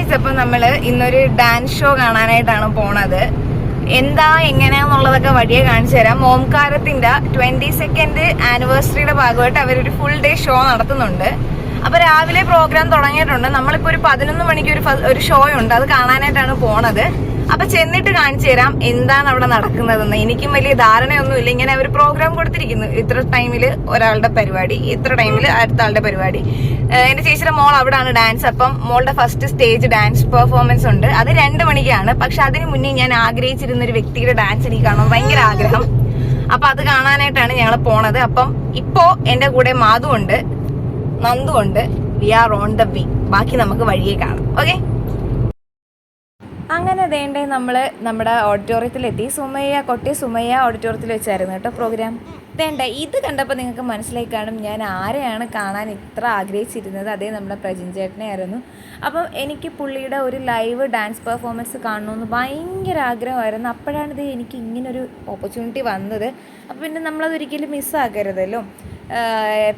Guys, അപ്പം നമ്മൾ ഇന്നൊരു ഡാൻസ് ഷോ കാണാനായിട്ടാണ് പോണത്. എന്താ എങ്ങനെയാന്നുള്ളതൊക്കെ വഴിയെ കാണിച്ചു തരാം. ഓംകാരത്തിന്റെ 22nd ആനിവേഴ്സറിയുടെ ഭാഗമായിട്ട് അവരൊരു ഫുൾ ഡേ ഷോ നടത്തുന്നുണ്ട്. അപ്പൊ രാവിലെ പ്രോഗ്രാം തുടങ്ങിയിട്ടുണ്ട്. നമ്മളിപ്പോ ഒരു 11 മണിക്ക് ഒരു ഷോ ഉണ്ട്, അത് കാണാനായിട്ടാണ് പോണത്. അപ്പൊ ചെന്നിട്ട് കാണിച്ചു തരാം എന്താണ് അവിടെ നടക്കുന്നതെന്ന്. എനിക്കും വലിയ ധാരണയൊന്നുമില്ല. ഇങ്ങനെ അവർ പ്രോഗ്രാം കൊടുത്തിരിക്കുന്നു, ഇത്ര ടൈമില് ഒരാളുടെ പരിപാടി, ഇത്ര ടൈമില് അടുത്ത ആളുടെ പരിപാടി. എന്റെ ചേച്ചിയുടെ മോൾ അവിടാണ് ഡാൻസ്. അപ്പം മോളുടെ ഫസ്റ്റ് സ്റ്റേജ് ഡാൻസ് പെർഫോമൻസ് ഉണ്ട്, അത് 2 മണിക്കാണ്. പക്ഷെ അതിന് മുന്നേ ഞാൻ ആഗ്രഹിച്ചിരുന്ന ഒരു വ്യക്തിയുടെ ഡാൻസ് എനിക്ക് കാണാൻ ഭയങ്കര ആഗ്രഹം. അപ്പൊ അത് കാണാനായിട്ടാണ് ഞങ്ങൾ പോണത്. അപ്പം ഇപ്പോ എന്റെ കൂടെ മാധു ഉണ്ട്, നന്ദു ഉണ്ട്. We are on the way. ബാക്കി നമുക്ക് വഴിയെ കാണാം. ഓക്കെ, അങ്ങനെ വേണ്ടേ നമ്മള് നമ്മുടെ ഓഡിറ്റോറിയത്തിലെത്തി. കൊട്ടി സുമയ്യ ഓഡിറ്റോറിയത്തിൽ വെച്ചായിരുന്നു കേട്ടോ പ്രോഗ്രാം. വേണ്ട ഇത് കണ്ടപ്പോൾ നിങ്ങൾക്ക് മനസ്സിലായി കാണും ഞാൻ ആരെയാണ് കാണാൻ ഇത്ര ആഗ്രഹിച്ചിരുന്നത്. അതേ നമ്മുടെ പ്രജിൻ ചേട്ടനെ ആയിരുന്നു. അപ്പം എനിക്ക് പുള്ളിയുടെ ഒരു ലൈവ് ഡാൻസ് പെർഫോമൻസ് കാണണമെന്ന് ഭയങ്കര ആഗ്രഹമായിരുന്നു. അപ്പോഴാണിത് എനിക്ക് ഇങ്ങനൊരു ഓപ്പർച്യൂണിറ്റി വന്നത്. അപ്പോൾ പിന്നെ നമ്മളതൊരിക്കലും മിസ്സാക്കരുതല്ലോ.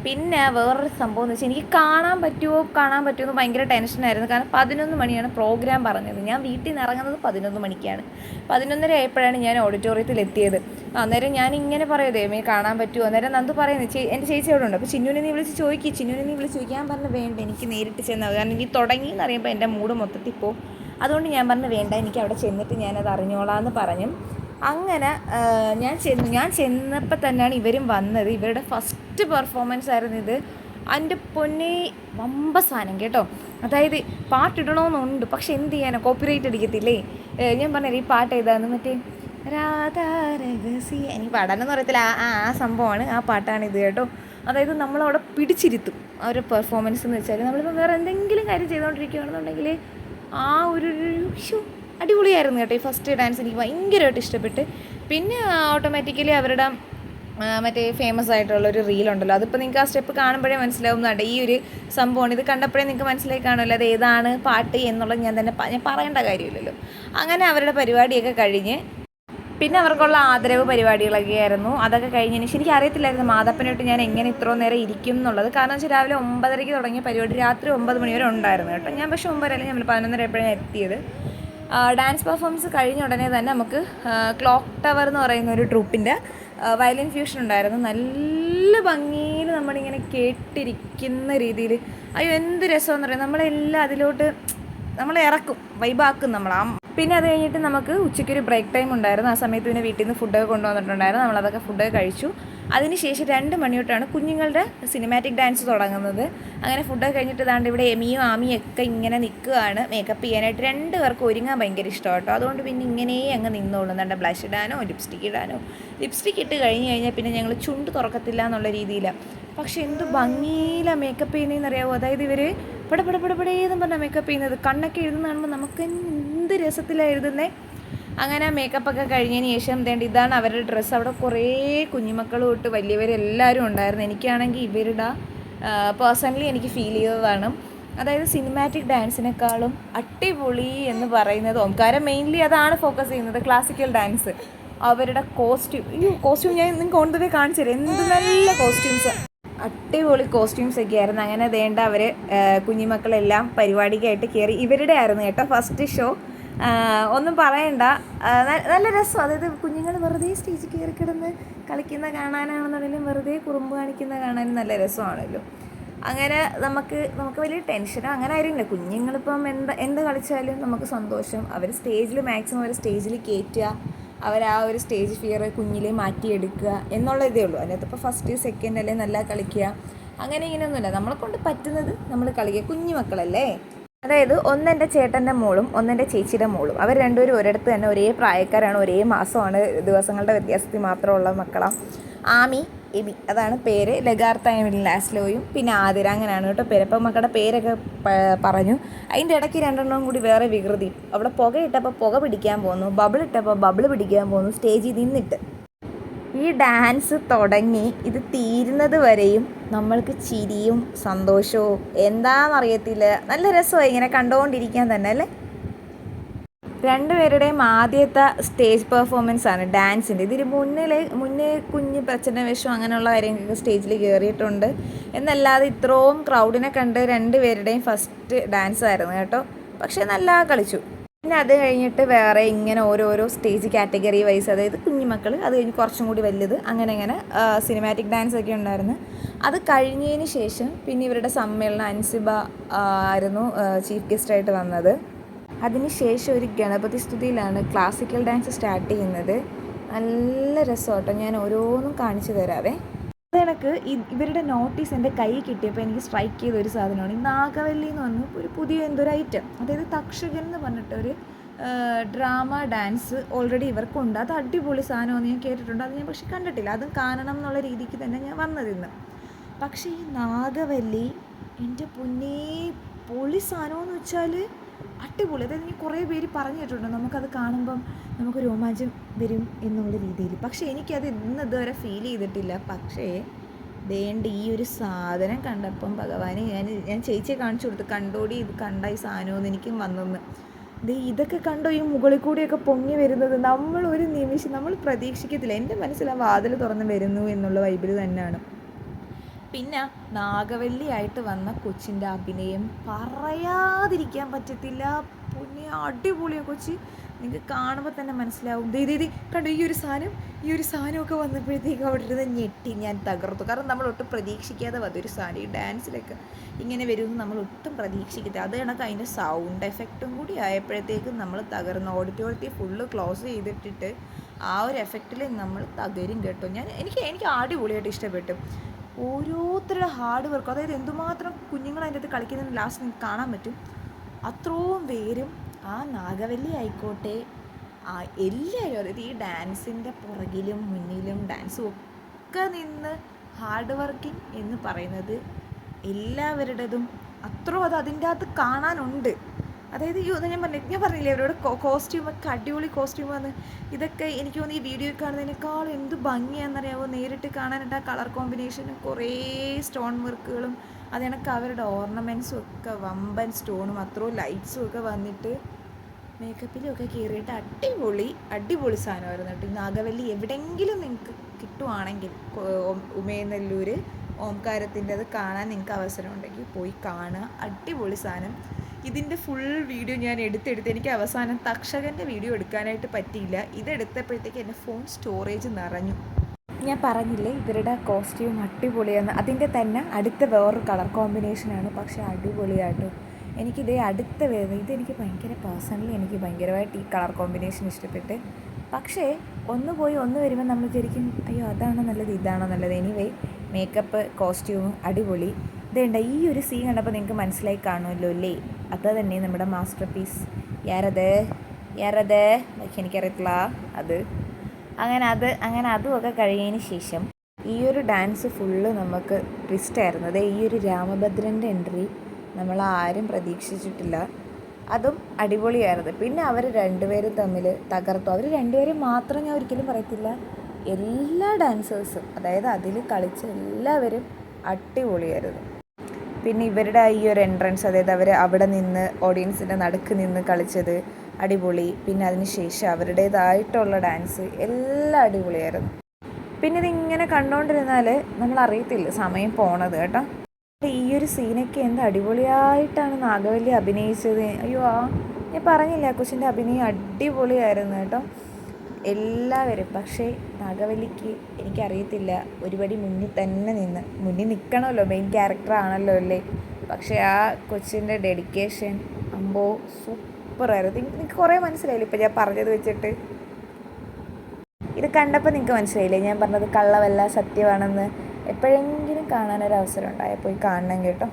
പിന്നെ വേറൊരു സംഭവം എന്ന് വെച്ചാൽ എനിക്ക് കാണാൻ പറ്റുമോ എന്ന് ഭയങ്കര ടെൻഷനായിരുന്നു. കാരണം 11 മണിയാണ് പ്രോഗ്രാം പറഞ്ഞത്. ഞാൻ വീട്ടിൽ നിന്ന് ഇറങ്ങുന്നത് 11 മണിക്കാണ്. 11:30 ആയപ്പോഴാണ് ഞാൻ ഓഡിറ്റോറിയത്തിൽ എത്തിയത്. അന്നേരം ഞാൻ ഇങ്ങനെ പറയുമോ കാണാൻ പറ്റുമോ? അന്നേരം നന്ദു പറയുന്നത് എൻ്റെ ചേച്ചി അവിടെ ഉണ്ട്. അപ്പോൾ ചിന്നുവിനെ നീ വിളിച്ച് ചോദിക്കുക. ഞാൻ പറഞ്ഞു വേണ്ട, എനിക്ക് നേരിട്ട് ചെന്നാൽ, കാരണം ഇനി തുടങ്ങി എന്ന് അറിയുമ്പോൾ എൻ്റെ മൂഡ് മൊത്തത്തിൽ പോകും. അതുകൊണ്ട് ഞാൻ പറഞ്ഞു വേണ്ട, എനിക്ക് അവിടെ ചെന്നിട്ട് ഞാനത് അറിഞ്ഞോളാം എന്ന് പറഞ്ഞു. അങ്ങനെ ഞാൻ ചെന്നപ്പോൾ തന്നെയാണ് ഇവരും വന്നത്. ഇവരുടെ ഫസ്റ്റ് പെർഫോമൻസ് ആയിരുന്നു ഇത്. എൻ്റെ പൊന്നെ വമ്പ സാധനം കേട്ടോ. അതായത് പാട്ടിടണമെന്നുണ്ട്, പക്ഷെ എന്ത് ചെയ്യാനോ, കോപ്പിറൈറ്റ് അടിക്കത്തില്ലേ. ഞാൻ പറഞ്ഞത് ഈ പാട്ട് ഏതാന്ന്, മറ്റേ രാധാരഹസ്യ, എനിക്ക് പാടാനൊന്നും അറിയത്തില്ല. ആ സംഭവമാണ്, ആ പാട്ടാണിത് കേട്ടോ. അതായത് നമ്മളവിടെ പിടിച്ചിരുത്തും ആ ഒരു പെർഫോമൻസ് എന്ന് വെച്ചാൽ. നമ്മളിപ്പോൾ വേറെ എന്തെങ്കിലും കാര്യം ചെയ്തുകൊണ്ടിരിക്കുകയാണെന്നുണ്ടെങ്കിൽ ആ ഒരു അടിപൊളിയായിരുന്നു കേട്ടോ. ഈ ഫസ്റ്റ് ഡാൻസ് എനിക്ക് ഭയങ്കരമായിട്ട് ഇഷ്ടപ്പെട്ട്. പിന്നെ ഓട്ടോമാറ്റിക്കലി അവരുടെ മറ്റേ ഫേമസ് ആയിട്ടുള്ളൊരു റീലുണ്ടല്ലോ, അതിപ്പോൾ നിങ്ങൾക്ക് ആ സ്റ്റെപ്പ് കാണുമ്പോഴേ മനസ്സിലാവുന്നുണ്ട്. ഈ ഒരു സംഭവമാണ്, ഇത് കണ്ടപ്പോഴേ നിങ്ങൾക്ക് മനസ്സിലായി കാണുമല്ലോ അത് ഏതാണ് പാട്ട് എന്നുള്ളത്. ഞാൻ പറയേണ്ട കാര്യമില്ലല്ലോ. അങ്ങനെ അവരുടെ പരിപാടിയൊക്കെ കഴിഞ്ഞ് പിന്നെ അവർക്കുള്ള ആദരവ് പരിപാടികളൊക്കെ ആയിരുന്നു. അതൊക്കെ കഴിഞ്ഞതിന് ശേഷം എനിക്ക് അറിയത്തില്ലായിരുന്നു മാധപ്പനായിട്ട് ഞാൻ എങ്ങനെ ഇത്രയും നേരം ഇരിക്കും എന്നുള്ളത്. കാരണം വെച്ചാൽ രാവിലെ 9:30 തുടങ്ങിയ പരിപാടി രാത്രി 9 മണി വരെ ഉണ്ടായിരുന്നു കേട്ടോ. ഞാൻ പക്ഷേ 9:30 നമ്മൾ 11:30 എപ്പോഴാണ് എത്തിയത്. ഡാൻസ് പെർഫോമൻസ് കഴിഞ്ഞ ഉടനെ തന്നെ നമുക്ക് ക്ലോക്ക് ടവർ എന്ന് പറയുന്ന ഒരു ട്രൂപ്പിൻ്റെ വയലിൻ ഫ്യൂഷൻ ഉണ്ടായിരുന്നു. നല്ല ഭംഗിയിൽ നമ്മളിങ്ങനെ കേട്ടിരിക്കുന്ന രീതിയിൽ. അയ്യോ എന്ത് രസമെന്ന് പറയാം. നമ്മളെല്ലാം അതിലോട്ട് നമ്മളെ ഇറക്കും, വൈബാക്കും നമ്മൾ. പിന്നെ അത് കഴിഞ്ഞിട്ട് നമുക്ക് ഉച്ചയ്ക്കൊരു ബ്രേക്ക് ടൈം ഉണ്ടായിരുന്നു. ആ സമയത്ത് പിന്നെ വീട്ടിൽ നിന്ന് ഫുഡൊക്കെ കൊണ്ടുവന്നിട്ടുണ്ടായിരുന്നു. നമ്മളതൊക്കെ ഫുഡൊക്കെ കഴിച്ചു. അതിനുശേഷം 2 മണി തൊട്ടാണ് കുഞ്ഞുങ്ങളുടെ സിനിമാറ്റിക് ഡാൻസ് തുടങ്ങുന്നത്. അങ്ങനെ ഫുഡൊക്കെ കഴിഞ്ഞിട്ട് ഇതാണ്ട് ഇവിടെ എമിയും ആമിയും ഒക്കെ ഇങ്ങനെ നിൽക്കുകയാണ് മേക്കപ്പ് ചെയ്യാനായിട്ട്. 2 പേർക്ക് ഒരുങ്ങാൻ ഭയങ്കര ഇഷ്ടമാണ് കേട്ടോ. അതുകൊണ്ട് പിന്നെ ഇങ്ങനെ അങ്ങ് നിന്നോളുന്നുണ്ട്. ബ്ലഷ് ഇടാനോ ലിപ്സ്റ്റിക് ഇടാനോ. ലിപ്സ്റ്റിക് ഇട്ട് കഴിഞ്ഞാൽ പിന്നെ ഞങ്ങൾ ചുണ്ട് തുറക്കത്തില്ല എന്നുള്ള രീതിയിലാണ്. പക്ഷെ എന്ത് ഭംഗിയിലാണ് മേക്കപ്പ് ചെയ്യുന്നതെന്ന് അറിയാമോ. അതായത് ഇവർ പടപടേന്ന് പറഞ്ഞാൽ മേക്കപ്പ് ചെയ്യുന്നത്. കണ്ണൊക്കെ എഴുതുന്ന കാണുമ്പോൾ നമുക്ക് എന്ത് രസത്തിലാണ് എഴുതുന്നത്. അങ്ങനെ മേക്കപ്പൊക്കെ കഴിഞ്ഞതിന് ശേഷം ഇതാണ് അവരുടെ ഡ്രസ്സ്. അവിടെ കുറേ കുഞ്ഞുമക്കൾ തൊട്ട് വലിയവരെല്ലാവരും ഉണ്ടായിരുന്നു. എനിക്കാണെങ്കിൽ ഇവരുടെ പേഴ്സണലി എനിക്ക് ഫീൽ ചെയ്തതാണ്. അതായത് സിനിമാറ്റിക് ഡാൻസിനേക്കാളും അടിപൊളി എന്ന് പറയുന്നത് ഓംകാരം മെയിൻലി അതാണ് ഫോക്കസ് ചെയ്യുന്നത്, ക്ലാസിക്കൽ ഡാൻസ്. അവരുടെ കോസ്റ്റ്യൂം ഞാൻ നിങ്ങൾക്ക് ഓൺ ദ വേ കാണിച്ചു തരാം. എന്ത് നല്ല കോസ്റ്റ്യൂംസ്, അടിപൊളി കോസ്റ്റ്യൂംസ് ഒക്കെ ആയിരുന്നു. അങ്ങനെ അവർ കുഞ്ഞുമക്കളെല്ലാം പരിപാടിക്കായിട്ട് കയറി. ഇവരുടെ ആയിരുന്നു കേട്ടോ ഫസ്റ്റ് ഷോ. ഒന്നും പറയണ്ട, നല്ല രസം. അതായത് കുഞ്ഞുങ്ങൾ വെറുതെ സ്റ്റേജിൽ കയറി കിടന്ന് കളിക്കുന്ന കാണാനാണെന്നുണ്ടെങ്കിലും വെറുതെ കുറുമ്പ് കാണിക്കുന്ന കാണാനും നല്ല രസമാണല്ലോ. അങ്ങനെ നമുക്ക് വലിയ ടെൻഷനോ അങ്ങനെ ആയിരുന്നില്ല. കുഞ്ഞുങ്ങളിപ്പം എന്ത് കളിച്ചാലും നമുക്ക് സന്തോഷം. അവർ സ്റ്റേജിൽ മാക്സിമം അവർ സ്റ്റേജിൽ കയറ്റുക, അവർ ആ ഒരു സ്റ്റേജ് ഫിയർ കുഞ്ഞിലെ മാറ്റിയെടുക്കുക എന്നുള്ള ഇതേ ഉള്ളൂ. അതിനകത്തിപ്പോൾ ഫസ്റ്റ് സെക്കൻഡ് അല്ലേ നല്ല കളിക്കുക, അങ്ങനെ ഇങ്ങനെയൊന്നുമില്ല. നമ്മളെ കൊണ്ട് പറ്റുന്നത് നമ്മൾ കളിക്കുക. കുഞ്ഞു മക്കളല്ലേ. അതായത് ഒന്ന് എൻ്റെ ചേട്ടൻ്റെ മോളും ഒന്ന് എൻ്റെ ചേച്ചിയുടെ മോളും. അവർ രണ്ടുപേരും ഒരിടത്ത് തന്നെ ഒരേ പ്രായക്കാരാണ്, ഒരേ മാസമാണ്, ദിവസങ്ങളുടെ വ്യത്യാസത്തിൽ മാത്രമുള്ള മക്കളാണ്. ആമി എബി അതാണ് പേര്. ലഗാർത്ത ലാസ്ലോയും പിന്നെ ആതിര, അങ്ങനെയാണ് കേട്ടോ പേര്. അപ്പം മക്കളുടെ പേരൊക്കെ പറഞ്ഞു. അതിൻ്റെ ഇടയ്ക്ക് 2 കൂടി വേറെ വികൃതി. അവിടെ പുകയിട്ടപ്പോൾ പുക പിടിക്കാൻ പോകുന്നു, ബബിൾ ഇട്ടപ്പോൾ ബബിൾ പിടിക്കാൻ പോകുന്നു സ്റ്റേജിൽ നിന്നിട്ട്. ഈ ഡാൻസ് തുടങ്ങി ഇത് തീരുന്നത് വരെയും നമ്മൾക്ക് ചിരിയും സന്തോഷവും എന്താണെന്നറിയത്തില്ല. നല്ല രസമായി ഇങ്ങനെ കണ്ടുകൊണ്ടിരിക്കാൻ തന്നെ അല്ലേ. 2 പേരുടെയും ആദ്യത്തെ സ്റ്റേജ് പെർഫോമൻസ് ആണ് ഡാൻസിൻ്റെ. ഇതിന് മുന്നേ കുഞ്ഞ് പ്രച്ഛന്ന വേഷം അങ്ങനെയുള്ള കാര്യങ്ങളൊക്കെ സ്റ്റേജിൽ കയറിയിട്ടുണ്ട്. എന്നല്ലാതെ ഇത്രയും ക്രൗഡിനെ കണ്ട് 2 പേരുടെയും ഫസ്റ്റ് ഡാൻസ് ആയിരുന്നു കേട്ടോ. പക്ഷേ നല്ല കളിച്ചു. പിന്നെ അത് കഴിഞ്ഞിട്ട് വേറെ ഇങ്ങനെ ഓരോരോ സ്റ്റേജ് കാറ്റഗറി വൈസ്, അതായത് കുഞ്ഞുമക്കൾ, അത് കഴിഞ്ഞ് കുറച്ചും കൂടി വലുത്, അങ്ങനെ സിനിമാറ്റിക് ഡാൻസ് ഒക്കെ ഉണ്ടായിരുന്നു. അത് കഴിഞ്ഞതിന് ശേഷം പിന്നെ ഇവരുടെ സമ്മേളനം അൻസിബ ആയിരുന്നു ചീഫ് ഗസ്റ്റായിട്ട് വന്നത്. അതിനുശേഷം ഒരു ഗണപതി സ്തുതിയിലാണ് ക്ലാസിക്കൽ ഡാൻസ് സ്റ്റാർട്ട് ചെയ്യുന്നത്. നല്ല രസമാട്ടോ, ഞാൻ ഓരോന്നും കാണിച്ചു തരാവേ. അത് കണക്ക് ഇവരുടെ നോട്ടീസ് എൻ്റെ കൈ കിട്ടിയപ്പോൾ എനിക്ക് സ്ട്രൈക്ക് ചെയ്ത ഒരു സാധനമാണ് ഈ നാഗവല്ലി എന്ന് പറഞ്ഞ ഒരു പുതിയ എന്തൊരു ഐറ്റം. അതായത് തക്ഷകൻ എന്ന് പറഞ്ഞിട്ടൊരു ഡ്രാമ ഡാൻസ് ഓൾറെഡി ഇവർക്കുണ്ട്. അത് അടിപൊളി സാധനമെന്ന് ഞാൻ കേട്ടിട്ടുണ്ട്. അത് ഞാൻ പക്ഷെ കണ്ടിട്ടില്ല. അതും കാണണം എന്നുള്ള രീതിക്ക് തന്നെ ഞാൻ വന്നതിന്ന്. പക്ഷേ ഈ നാഗവല്ലി എൻ്റെ പൊന്നേ പൊളി സാധനമെന്ന് വെച്ചാൽ അടിപൊളി. അതായത് ഞാൻ കുറേ പേര് പറഞ്ഞു കേട്ടിട്ടുണ്ട് നമുക്കത് കാണുമ്പം നമുക്ക് രോമാഞ്ചം വരും എന്നുള്ള രീതിയിൽ. പക്ഷേ എനിക്കത് ഇതുവരെ ഫീൽ ചെയ്തിട്ടില്ല. പക്ഷേ വേണ്ട ഈ ഒരു സാധനം കണ്ടപ്പം ഭഗവാനെ ഞാൻ ചേച്ചിയെ കാണിച്ചു കൊടുത്തു, കണ്ടോടി ഇത് കണ്ട ഈ സാധനമെന്ന് എനിക്കും വന്നെന്ന്. ഇതൊക്കെ കണ്ടോ ഈ മുകളിൽ കൂടിയൊക്കെ പൊങ്ങി വരുന്നത്, നമ്മൾ ഒരു നിമിഷം നമ്മൾ പ്രതീക്ഷിക്കത്തില്ല. എൻ്റെ മനസ്സിൽ ആ വാതിൽ തുറന്ന് വരുന്നു എന്നുള്ള വൈബിൽ തന്നെയാണ്. പിന്നെ നാഗവല്ലിയായിട്ട് വന്ന കൊച്ചിൻ്റെ അഭിനയം പറയാതിരിക്കാൻ പറ്റത്തില്ല. പൊന്നെ അടിപൊളിയാണ് കൊച്ചി. നിങ്ങൾക്ക് കാണുമ്പോൾ തന്നെ മനസ്സിലാവും. ദീദി കണ്ടോ ഈ ഒരു സാധനമൊക്കെ വന്നപ്പോഴത്തേക്ക് അവിടെ ഇരുന്ന് ഞെട്ടി ഞാൻ തകർത്തു. കാരണം നമ്മൾ ഒട്ടും പ്രതീക്ഷിക്കാതെ വന്നൊരു സാധനം. ഈ ഡാൻസിലൊക്കെ ഇങ്ങനെ വരുമെന്ന് നമ്മൾ ഒട്ടും പ്രതീക്ഷിക്കത്തില്ല. അത് കണക്ക് അതിൻ്റെ സൗണ്ട് എഫക്റ്റും കൂടി ആയപ്പോഴത്തേക്കും നമ്മൾ തകർന്നു. ഓഡിറ്റോറിയത്തിൽ ഫുള്ള് ക്ലോസ് ചെയ്തിട്ടിട്ട് ആ ഒരു എഫക്റ്റിൽ നമ്മൾ തകരും കേട്ടോ. എനിക്ക് അടിപൊളിയായിട്ട് ഇഷ്ടപ്പെട്ടു. ഓരോരുത്തരുടെ ഹാർഡ് വർക്ക്, അതായത് എന്തുമാത്രം കുഞ്ഞുങ്ങൾ അതിൻ്റെ അകത്ത് കളിക്കുന്നതിന് ലാസ്റ്റ് നിങ്ങൾക്ക് കാണാൻ പറ്റും. അത്രയും പേരും ആ നാഗവല്ലി ആയിക്കോട്ടെ എല്ലാവരും, അതായത് ഈ ഡാൻസിൻ്റെ പുറകിലും മുന്നിലും ഡാൻസും ഒക്കെ നിന്ന് ഹാർഡ് വർക്കിംഗ് എന്ന് പറയുന്നത് എല്ലാവരുടേതും അത്രയും അത് അതിൻ്റെ അകത്ത് കാണാനുണ്ട്. അതായത് ഞാൻ പറഞ്ഞില്ലേ അവരോട് കോസ്റ്റ്യൂമൊക്കെ അടിപൊളി കോസ്റ്റ്യൂം വന്ന് ഇതൊക്കെ എനിക്ക് തോന്നുന്നു ഈ വീഡിയോ കാണുന്നതിനേക്കാൾ എന്ത് ഭംഗിയാണെന്നറിയാമോ നേരിട്ട് കാണാനായിട്ട്. ആ കളർ കോമ്പിനേഷനും കുറേ സ്റ്റോൺ വർക്കുകളും അത് കണക്ക് അവരുടെ ഓർണമെൻറ്റ്സും ഒക്കെ വമ്പൻ സ്റ്റോണും അത്രയും ലൈറ്റ്സും ഒക്കെ വന്നിട്ട് മേക്കപ്പിലും ഒക്കെ കയറിയിട്ട് അടിപൊളി സാധനമായിരുന്നു കേട്ടോ. നാഗവല്ലി എവിടെയെങ്കിലും നിങ്ങൾക്ക് കിട്ടുവാണെങ്കിൽ ഉമയനെല്ലൂർ ഓംകാരത്തിൻ്റെ അത് കാണാൻ നിങ്ങൾക്ക് അവസരം ഉണ്ടെങ്കിൽ പോയി കാണുക. അടിപൊളി സാധനം. ഇതിൻ്റെ ഫുൾ വീഡിയോ ഞാൻ എടുത്തെടുത്ത് എനിക്ക് അവസാനം തക്ഷകൻ്റെ വീഡിയോ എടുക്കാനായിട്ട് പറ്റിയില്ല. ഇതെടുത്തപ്പോഴത്തേക്ക് എൻ്റെ ഫോൺ സ്റ്റോറേജ് നിറഞ്ഞു. ഞാൻ പറഞ്ഞില്ലേ ഇവരുടെ കോസ്റ്റ്യൂം അടിപൊളിയാണ്. അതിൻ്റെ തന്നെ അടുത്ത വേറൊരു കളർ കോമ്പിനേഷനാണ്, പക്ഷേ അടിപൊളിയായിട്ട് എനിക്കിതേ അടുത്ത വരുന്നത് ഇതെനിക്ക് പേഴ്സണലി എനിക്ക് ഭയങ്കരമായിട്ട് ഈ കളർ കോമ്പിനേഷൻ ഇഷ്ടപ്പെട്ട്. പക്ഷേ ഒന്ന് പോയി ഒന്ന് വരുമ്പോൾ നമ്മൾ വിചാരിക്കും അയ്യോ അതാണോ നല്ലത് ഇതാണോ നല്ലത്. എനിവേ മേക്കപ്പ് കോസ്റ്റ്യൂമും അടിപൊളി. ഇതുണ്ട് ഈ ഒരു സീൻ കണ്ടപ്പോൾ നിങ്ങൾക്ക് മനസ്സിലായി കാണുമല്ലോ അല്ലേ, അത് തന്നെ നമ്മുടെ മാസ്റ്റർ പീസ്. യാരത് എനിക്കറിയത്തില്ല. അങ്ങനെ അതുമൊക്കെ കഴിഞ്ഞതിന് ശേഷം ഈ ഒരു ഡാൻസ് ഫുള്ള് നമുക്ക് ട്വിസ്റ്റായിരുന്നു. അതെ ഈ ഒരു രാമഭദ്രൻ്റെ എൻട്രി നമ്മളാരും പ്രതീക്ഷിച്ചിട്ടില്ല. അതും അടിപൊളിയായിരുന്നു. പിന്നെ അവർ രണ്ടുപേരും തമ്മിൽ തകർത്തു. അവർ രണ്ടുപേരും മാത്രം ഞാൻ ഒരിക്കലും പറയത്തില്ല, എല്ലാ ഡാൻസേഴ്സും അതായത് അതിൽ കളിച്ച എല്ലാവരും അടിപൊളിയായിരുന്നു. പിന്നെ ഇവരുടെ ഈ ഒരു എൻട്രൻസ്, അതായത് അവർ അവിടെ നിന്ന് ഓഡിയൻസിൻ്റെ നടുക്ക് നിന്ന് കളിച്ചത് അടിപൊളി. പിന്നെ അതിന് ശേഷം അവരുടേതായിട്ടുള്ള ഡാൻസ് എല്ലാം അടിപൊളിയായിരുന്നു. പിന്നെ ഇതിങ്ങനെ കണ്ടുകൊണ്ടിരുന്നാൽ നമ്മളറിയത്തില്ല സമയം പോണത് കേട്ടോ. ഈ ഒരു സീനൊക്കെ എന്ത് അടിപൊളിയായിട്ടാണ് നാഗവല്ലി അഭിനയിച്ചത്. അയ്യോ ഞാൻ പറഞ്ഞില്ല കൊച്ചിൻ്റെ അഭിനയം അടിപൊളിയായിരുന്നു കേട്ടോ എല്ലാവരും. പക്ഷേ നാഗവല്ലിക്ക് എനിക്കറിയത്തില്ല ഒരുപടി മുന്നിൽ നിൽക്കണമല്ലോ, മെയിൻ ക്യാരക്ടറാണല്ലോ അല്ലേ. പക്ഷേ ആ കൊച്ചിൻ്റെ ഡെഡിക്കേഷൻ സൂപ്പറായിരുന്നു. എനിക്ക് കുറേ മനസ്സിലായില്ല ഇപ്പം ഞാൻ പറഞ്ഞത് വെച്ചിട്ട്. ഇത് കണ്ടപ്പോൾ നിങ്ങൾക്ക് മനസ്സിലായില്ലേ ഞാൻ പറഞ്ഞത് കള്ളവല്ല സത്യമാണെന്ന്. എപ്പോഴെങ്കിലും കാണാനൊരവസരം ഉണ്ടായാൽ പോയി കാണണം കേട്ടോ.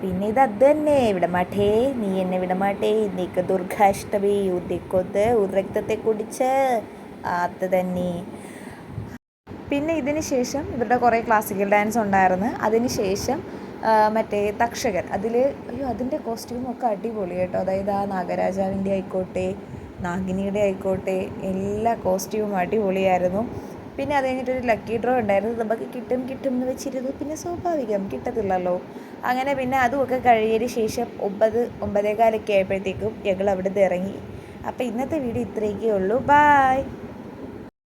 പിന്നെ അത് തന്നെ വിടമാട്ടേ നീ എന്നെ വിടമാട്ടേ നീക്ക് ദുർഗാഷ്ടമി ഉദിക്കൊത്ത് രക്തത്തെ കുടിച്ച് അത് തന്നെ. പിന്നെ ഇതിന് ശേഷം ഇവരുടെ കുറേ ക്ലാസിക്കൽ ഡാൻസ് ഉണ്ടായിരുന്നു. അതിന് ശേഷം മറ്റേ തക്ഷകൻ അതിൻ്റെ കോസ്റ്റ്യൂമൊക്കെ അടിപൊളി കേട്ടോ. അതായത് ആ നാഗരാജാവിൻ്റെ ആയിക്കോട്ടെ നാഗിനിയുടെ ആയിക്കോട്ടെ എല്ലാ കോസ്റ്റ്യൂമും അടിപൊളിയായിരുന്നു. പിന്നെ അത് കഴിഞ്ഞിട്ടൊരു ലക്കി ഡ്രോ ഉണ്ടായിരുന്നു. നമുക്ക് കിട്ടും എന്ന് വെച്ചിരുന്നു. പിന്നെ സ്വാഭാവികം കിട്ടത്തില്ലല്ലോ. അങ്ങനെ പിന്നെ അതുമൊക്കെ കഴിഞ്ഞതിന് ശേഷം 9-9:15 ആയപ്പോഴത്തേക്കും ഞങ്ങൾ അവിടെ നിന്ന് ഇറങ്ങി. അപ്പോൾ ഇന്നത്തെ വീഡിയോ ഇത്രയൊക്കെ ഉള്ളൂ. ബായ്.